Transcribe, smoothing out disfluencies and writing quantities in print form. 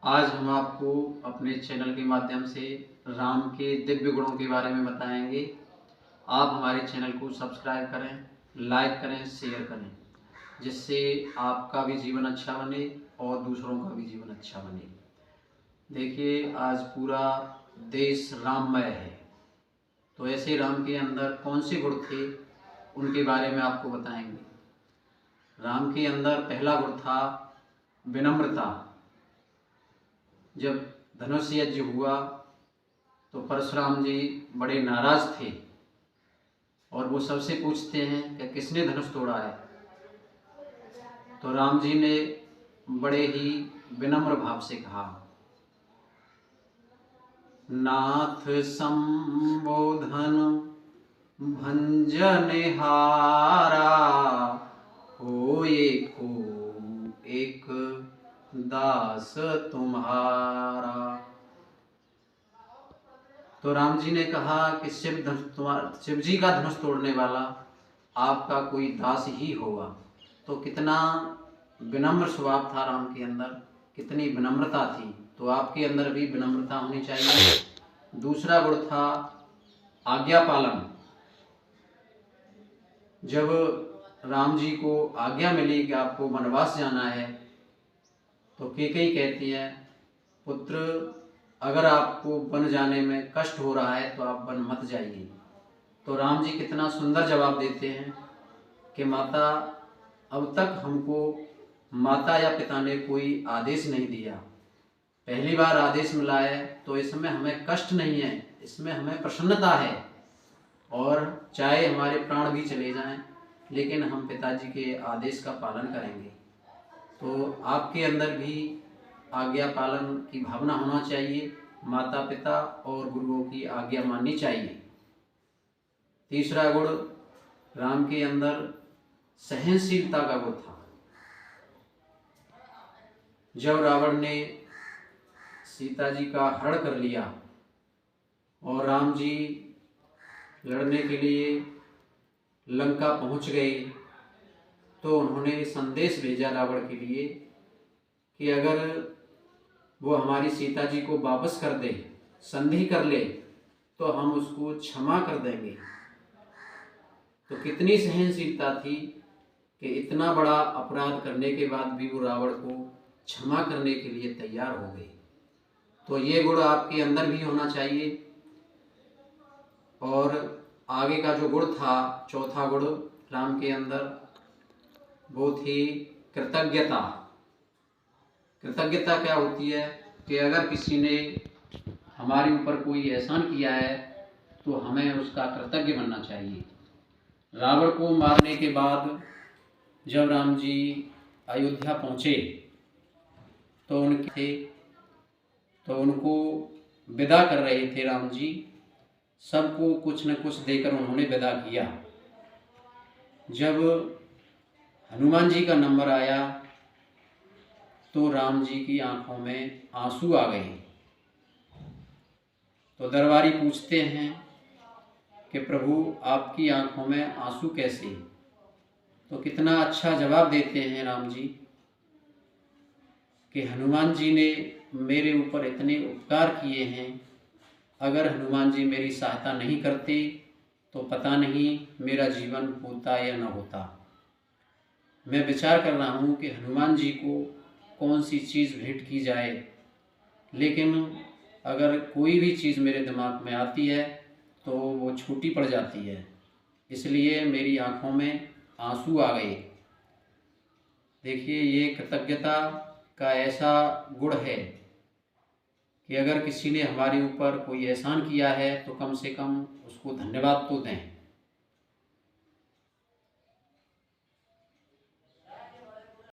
आज हम आपको अपने चैनल के माध्यम से राम के दिव्य गुणों के बारे में बताएंगे। आप हमारे चैनल को सब्सक्राइब करें, लाइक करें, शेयर करें, जिससे आपका भी जीवन अच्छा बने और दूसरों का भी जीवन अच्छा बने। देखिए, आज पूरा देश राममय है, तो ऐसे राम के अंदर कौन से गुण थे उनके बारे में आपको बताएंगे। राम के अंदर पहला गुण था विनम्रता। जब धनुष यज्ञ हुआ तो परशुराम जी बड़े नाराज थे और वो सबसे पूछते हैं कि किसने धनुष तोड़ा है। तो राम जी ने बड़े ही विनम्र भाव से कहा, नाथ संबोधन भंजन हारा, होए को एक दास तुम्हारा। तो राम जी ने कहा कि शिव जी का धनुष तोड़ने वाला आपका कोई दास ही होगा। तो कितना विनम्र स्वभाव था राम के अंदर, कितनी विनम्रता थी। तो आपके अंदर भी विनम्रता होनी चाहिए। दूसरा गुण था आज्ञा पालन। जब राम जी को आज्ञा मिली कि आपको वनवास जाना है, तो कैकेयी कहती है, पुत्र अगर आपको वन जाने में कष्ट हो रहा है तो आप वन मत जाइए। तो राम जी कितना सुंदर जवाब देते हैं कि माता, अब तक हमको माता या पिता ने कोई आदेश नहीं दिया, पहली बार आदेश मिला है, तो इसमें हमें कष्ट नहीं है, इसमें हमें प्रसन्नता है। और चाहे हमारे प्राण भी चले जाएं, लेकिन हम पिताजी के आदेश का पालन करेंगे। तो आपके अंदर भी आज्ञा पालन की भावना होना चाहिए, माता पिता और गुरुओं की आज्ञा माननी चाहिए। तीसरा गुण राम के अंदर सहनशीलता का गुण था। जब रावण ने सीता जी का हरण कर लिया और राम जी लड़ने के लिए लंका पहुंच गए, तो उन्होंने संदेश भेजा रावण के लिए कि अगर वो हमारी सीता जी को वापस कर दे, संधि कर ले, तो हम उसको क्षमा कर देंगे। तो कितनी सहनशीलता थी कि इतना बड़ा अपराध करने के बाद भी वो रावण को क्षमा करने के लिए तैयार हो गए। तो ये गुण आपके अंदर भी होना चाहिए। और आगे का जो गुण था, चौथा गुण राम के अंदर, वो थी कृतज्ञता। कृतज्ञता क्या होती है कि अगर किसी ने हमारे ऊपर कोई एहसान किया है तो हमें उसका कृतज्ञ बनना चाहिए। रावण को मारने के बाद जब राम जी अयोध्या पहुँचे तो उनको विदा कर रहे थे राम जी। सबको कुछ न कुछ देकर उन्होंने विदा किया। जब हनुमान जी का नंबर आया तो राम जी की आंखों में आंसू आ गए। तो दरबारी पूछते हैं कि प्रभु, आपकी आंखों में आंसू कैसे? तो कितना अच्छा जवाब देते हैं राम जी कि हनुमान जी ने मेरे ऊपर इतने उपकार किए हैं, अगर हनुमान जी मेरी सहायता नहीं करते तो पता नहीं मेरा जीवन होता या न होता। मैं विचार कर रहा हूँ कि हनुमान जी को कौन सी चीज़ भेंट की जाए, लेकिन अगर कोई भी चीज़ मेरे दिमाग में आती है तो वो छोटी पड़ जाती है, इसलिए मेरी आंखों में आंसू आ गए। देखिए, ये कृतज्ञता का ऐसा गुण है कि अगर किसी ने हमारे ऊपर कोई एहसान किया है तो कम से कम उसको धन्यवाद तो दें।